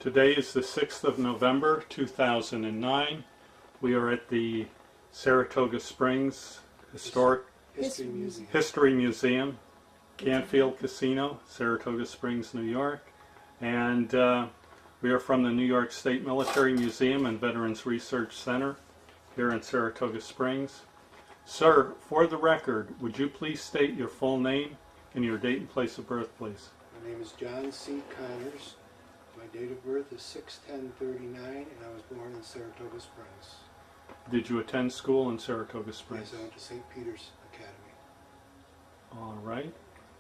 Today is the 6th of November, 2009. We are at the Saratoga Springs Historic History Museum, Canfield Casino, Saratoga Springs, New York. And we are from the New York State Military Museum and Veterans Research Center here in Saratoga Springs. Sir, for the record, would you please state your full name and your date and place of birth, please? My name is John C. Connors. My date of birth is 6/10/39, and I was born in Saratoga Springs. Did you attend school in Saratoga Springs? Yes, I went to St. Peter's Academy. All right.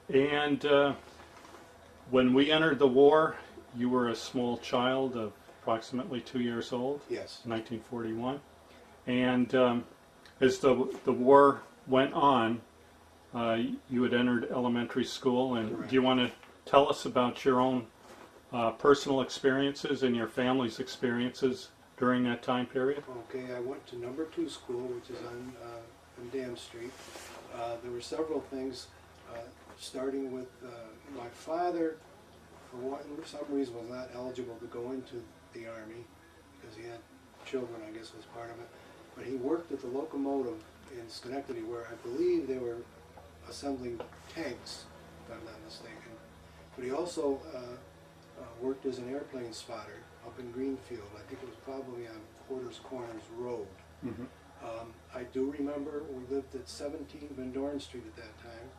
And when we entered the war, you were a small child of approximately 2 years old? Yes. 1941. And as the war went on, you had entered elementary school. And Correct. Do you want to tell us about your own personal experiences and your family's experiences during that time period? Okay, I went to number 2 school, which is on Dam Street. There were several things, starting with my father, for some reason, was not eligible to go into the Army because he had children, I guess was part of it. But he worked at the locomotive in Schenectady, where I believe they were assembling tanks, if I'm not mistaken. But he also worked as an airplane spotter up in Greenfield. I think it was probably on Porter's Corners Road. Mm-hmm. I do remember we lived at 17 Van Dorn Street at that time,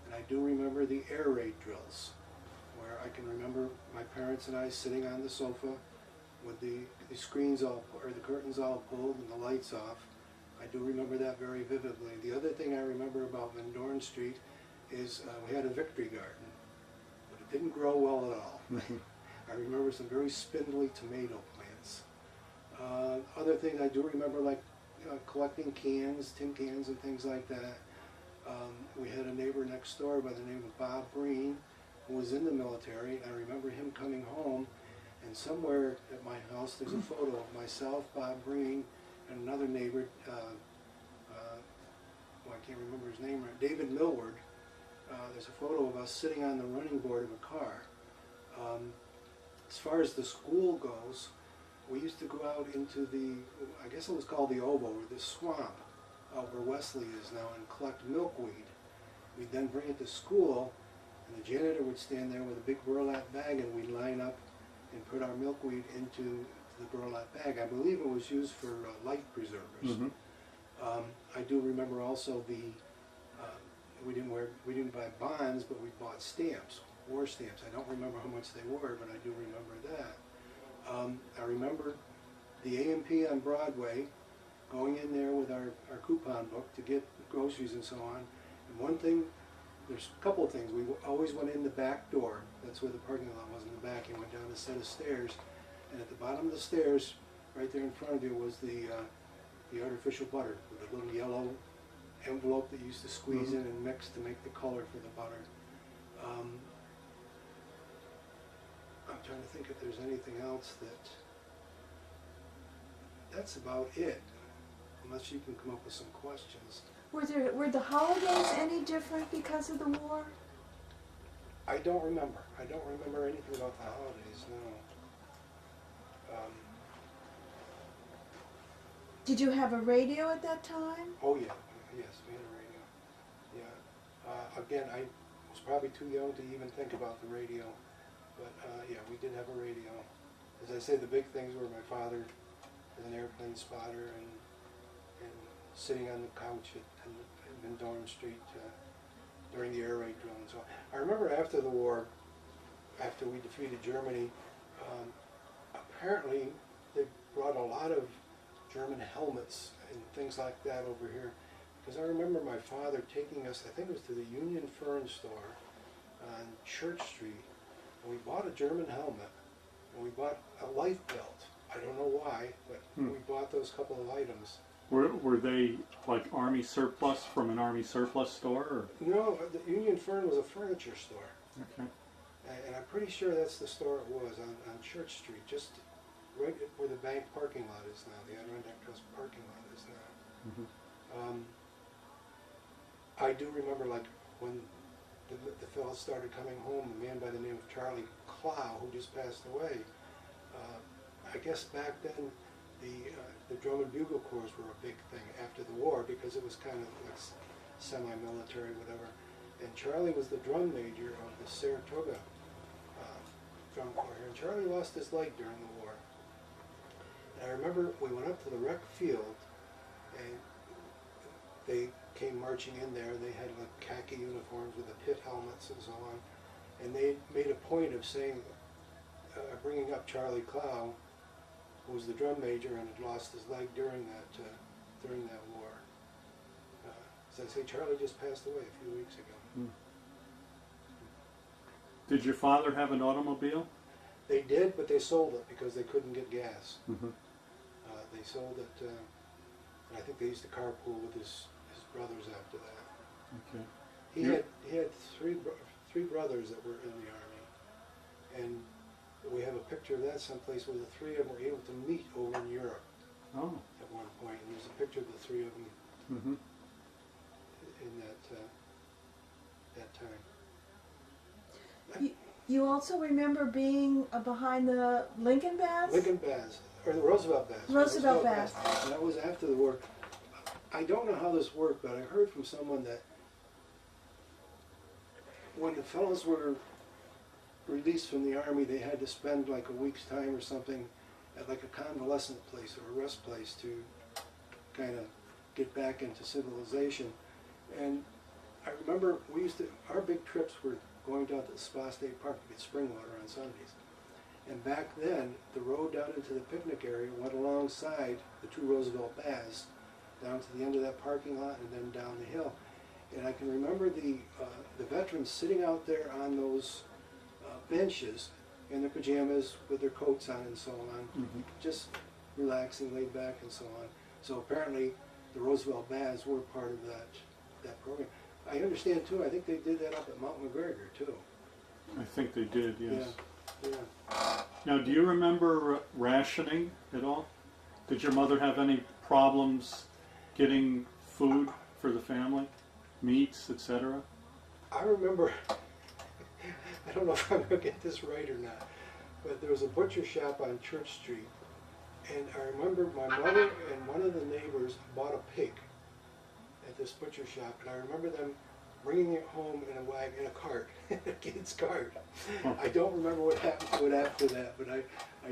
and I do remember the air raid drills, where I can remember my parents and I sitting on the sofa with the screens all, or the curtains all pulled and the lights off. I do remember that very vividly. The other thing I remember about Van Dorn Street is we had a victory garden, but it didn't grow well at all. I remember some very spindly tomato plants. Other things I do remember, like collecting cans, tin cans and things like that. We had a neighbor next door by the name of Bob Breen, who was in the military. I remember him coming home, and somewhere at my house there's a photo of myself, Bob Breen, and another neighbor, I can't remember his name right, David Millward. There's a photo of us sitting on the running board of a car. As far as the school goes, we used to go out into the, I guess it was called the Ovo, or the swamp, where Wesley is now, and collect milkweed. We'd then bring it to school, and the janitor would stand there with a big burlap bag, and we'd line up and put our milkweed into the burlap bag. I believe it was used for life preservers. Mm-hmm. I do remember also we didn't buy bonds, but we bought stamps, war stamps. I don't remember how much they were, but I do remember that. I remember the A&P on Broadway, going in there with our coupon book to get groceries and so on. And one thing, there's a couple of things. We always went in the back door. That's where the parking lot was, in the back. You went down a set of stairs, and at the bottom of the stairs, right there in front of you, was the artificial butter with a little yellow envelope that you used to squeeze in and mix to make the color for the butter. I'm trying to think if there's anything else that's about it, unless you can come up with some questions. Were the holidays any different because of the war? I don't remember. I don't remember anything about the holidays, no. Did you have a radio at that time? Oh yeah, yes, we had a radio. Yeah. Again, I was probably too young to even think about the radio, but yeah, we did have a radio. As I say, the big things were my father as an airplane spotter and sitting on the couch at Van Dorn Street during the air raid drill and so on. I remember after the war, after we defeated Germany, apparently they brought a lot of German helmets and things like that over here, because I remember my father taking us, I think it was to the Union Fern store on Church Street, and we bought a German helmet, and we bought a life belt. I don't know why, but we bought those couple of items. Were they like Army surplus from an Army surplus store? Or? No, the Union Fern was a furniture store. Okay. And I'm pretty sure that's the store it was, on Church Street, just right where the bank parking lot is now, the Adirondack Trust parking lot is now. Mm-hmm. I do remember, like, when the fellow started coming home, a man by the name of Charlie Clow, who just passed away, I guess back then the drum and bugle corps were a big thing after the war because it was kind of like semi-military, whatever. And Charlie was the drum major of the Saratoga drum corps here. And Charlie lost his leg during the war. And I remember we went up to the rec field, and they came marching in there. They had like khaki uniforms with the pit helmets and so on. And they made a point of saying, bringing up Charlie Clow, who was the drum major and had lost his leg during that war. As I say, Charlie just passed away a few weeks ago. Hmm. Did your father have an automobile? They did, but they sold it because they couldn't get gas. Mm-hmm. They sold it, and I think they used to carpool with his brothers after that. Okay. He had three brothers that were in the Army, and we have a picture of that someplace where the three of them were able to meet over in Europe Oh. at one point. And there's a picture of the three of them Mm-hmm. in that time. You also remember being behind the Lincoln Baths? Lincoln Baths, or the Roosevelt Baths. Roosevelt Baths. That was after the war. I don't know how this worked, but I heard from someone that when the fellows were released from the Army, they had to spend like a week's time or something at like a convalescent place or a rest place to kind of get back into civilization. And I remember our big trips were going down to the Spa State Park to get spring water on Sundays. And back then, the road down into the picnic area went alongside the two Roosevelt Baths down to the end of that parking lot and then down the hill. And I can remember the veterans sitting out there on those benches in their pajamas with their coats on and so on, Mm-hmm. just relaxing, laid back and so on. So apparently the Roosevelt Baths were part of that program. I understand too, I think they did that up at Mount McGregor too. I think they did, yes. Yeah. Now, do you remember rationing at all? Did your mother have any problems getting food for the family? Meats, etc.? I remember, I don't know if I'm going to get this right or not, but there was a butcher shop on Church Street, and I remember my mother and one of the neighbors bought a pig at this butcher shop, and I remember them bringing it home in a cart, in a kid's cart. Huh. I don't remember what happened to it after that, but I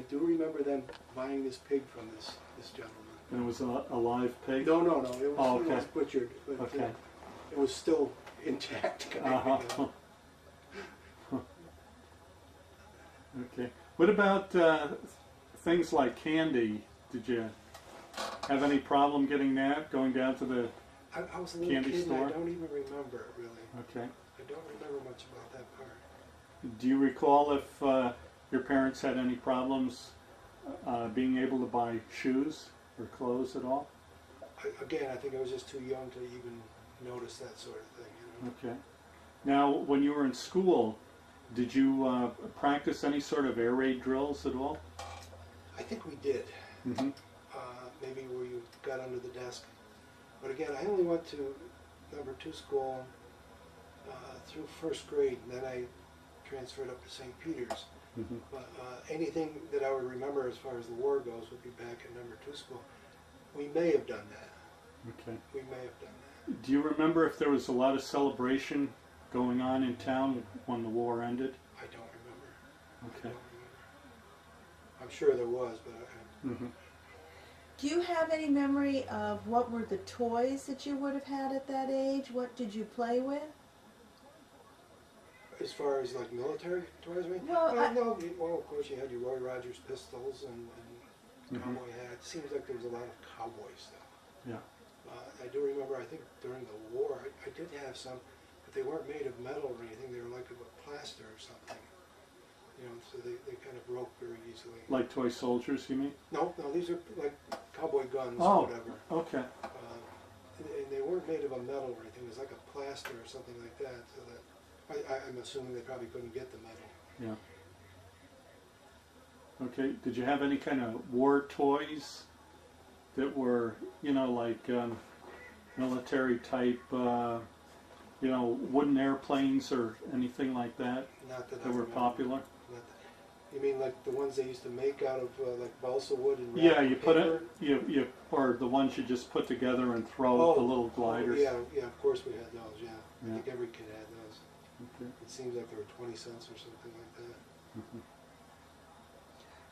do remember them buying this pig from this gentleman. And it was a live pig? No, it was, Oh, it okay. was butchered, but Okay. it was still intact. Uh-huh. Okay. What about things like candy? Did you have any problem getting that, going down to the... I was a little Candy kid store? and I don't even remember it really. Okay. I don't remember much about that part. Do you recall if your parents had any problems being able to buy shoes or clothes at all? Again, I think I was just too young to even notice that sort of thing. You know? Okay. Now, when you were in school, did you practice any sort of air raid drills at all? I think we did. Mm-hmm. Maybe where you got under the desk. But again, I only went to number 2 school through 1st grade, and then I transferred up to St. Peter's. Mm-hmm. But anything that I would remember as far as the war goes would be back at number 2 school. We may have done that. Okay. We may have done that. Do you remember if there was a lot of celebration going on in town when the war ended? I don't remember. Okay. I don't remember. I'm sure there was, but Mm-hmm. Do you have any memory of what were the toys that you would have had at that age? What did you play with? as far as like military toys, I mean, Well, no, well, of course you had your Roy Rogers pistols and cowboy hats. It seems like there was a lot of cowboy stuff. Yeah. I do remember, I think during the war, I did have some, but they weren't made of metal or anything. They were like a plaster or something. You know, so they kind of broke very easily. Like toy soldiers, you mean? No, these are like cowboy guns Oh, or whatever. okay. And they weren't made of a metal or anything. It was like a plaster or something like that. So that I'm assuming they probably couldn't get the metal. Yeah. Okay. Did you have any kind of war toys that were, you know, like military type, you know, wooden airplanes or anything like that Not that that I were remember. popular? Not You mean like the ones they used to make out of like balsa wood and Yeah, wrapped you put paper? it, or the ones you just put together and throw the little gliders. Yeah, yeah, of course we had those, yeah. Yeah. I think every kid had those. Okay. It seems like they were 20 cents or something like that.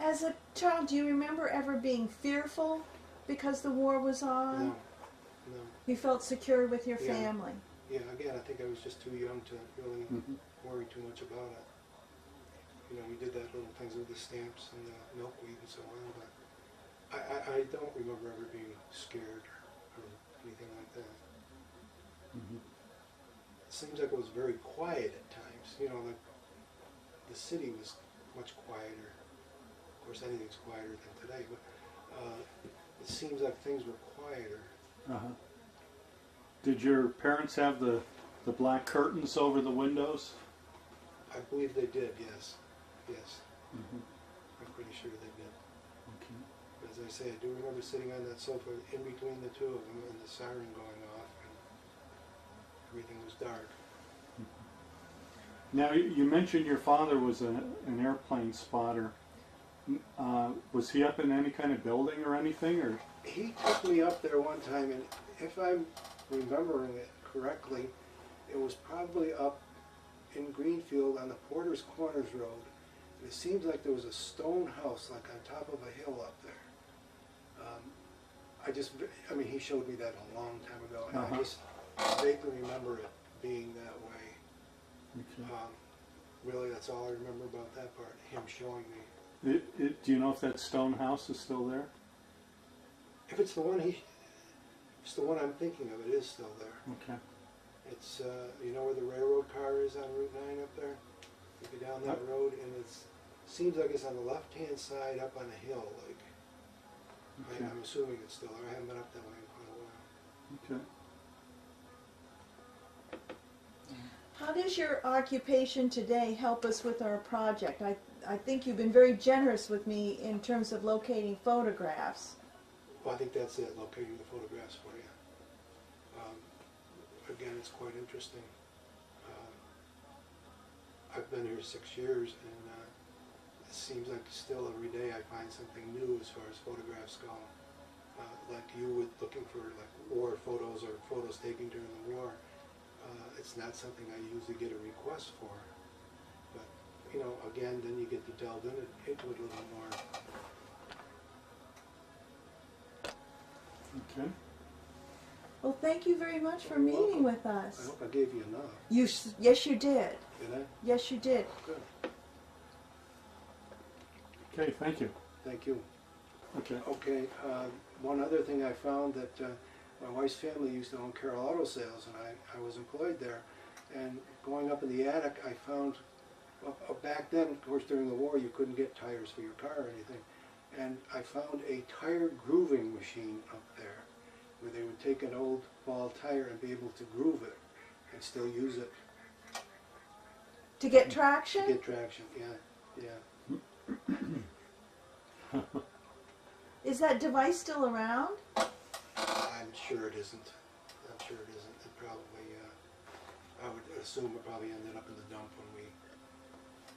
As a child, do you remember ever being fearful because the war was on? No, no. You felt secure with your Yeah. family? Yeah, again, I think I was just too young to really worry too much about it. You know, we did that little things with the stamps and the milkweed and so on, but I don't remember ever being scared or anything like that. It seems like it was very quiet at times. You know, like the city was much quieter. Of course, anything's quieter than today, but it seems like things were quieter. Uh-huh. Did your parents have the black curtains over the windows? I believe they did, yes. Yes. I'm pretty sure they did. Okay. As I say, I do remember sitting on that sofa in between the two of them and the siren going off and everything was dark. Now, you mentioned your father was an airplane spotter. Was he up in any kind of building or anything? Or He took me up there one time, and if I'm remembering it correctly, it was probably up in Greenfield on the Porter's Corners Road. And it seems like there was a stone house like on top of a hill up there. I mean, he showed me that a long time ago, and I just vaguely remember it being that way. okay. Really, that's all I remember about that part, him showing me. Do you know if that stone house is still there? If it's the one it's the one I'm thinking of, it is still there. Okay. It's, you know where the railroad car is on Route 9 up there? You go down that road, and seems like it's on the left-hand side up on a hill, like. Okay. I'm assuming it's still there. I haven't been up that way in quite a while. Okay. How does your occupation today help us with our project? I think you've been very generous with me in terms of locating photographs. Well, I think that's it, locating the photographs for you. Again, it's quite interesting. I've been here 6 years, and it seems like still every day I find something new as far as photographs go. Like you with looking for like war photos or photos taken during the war. It's not something I usually get a request for. But, you know, again, then you get to delve into it a little more. Okay. Well, thank you very much for You're meeting welcome. with I us. hope I gave you enough. Yes, you did. Did I? Yes, you did. Good. Okay, thank you. Thank you. Okay. Okay, one other thing I found that my wife's family used to own Carroll Auto Sales, and I was employed there. And going up in the attic, I found, back then, of course, during the war, you couldn't get tires for your car or anything. And I found a tire grooving machine up there, where they would take an old ball tire and be able to groove it and still use it To get to traction? get traction. Yeah, yeah. Is that device still around? I'm sure it isn't. I'm sure it isn't. It probably, I would assume it probably ended up in the dump when we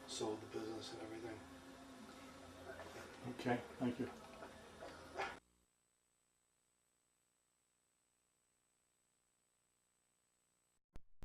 sold the business and everything. Okay, thank you.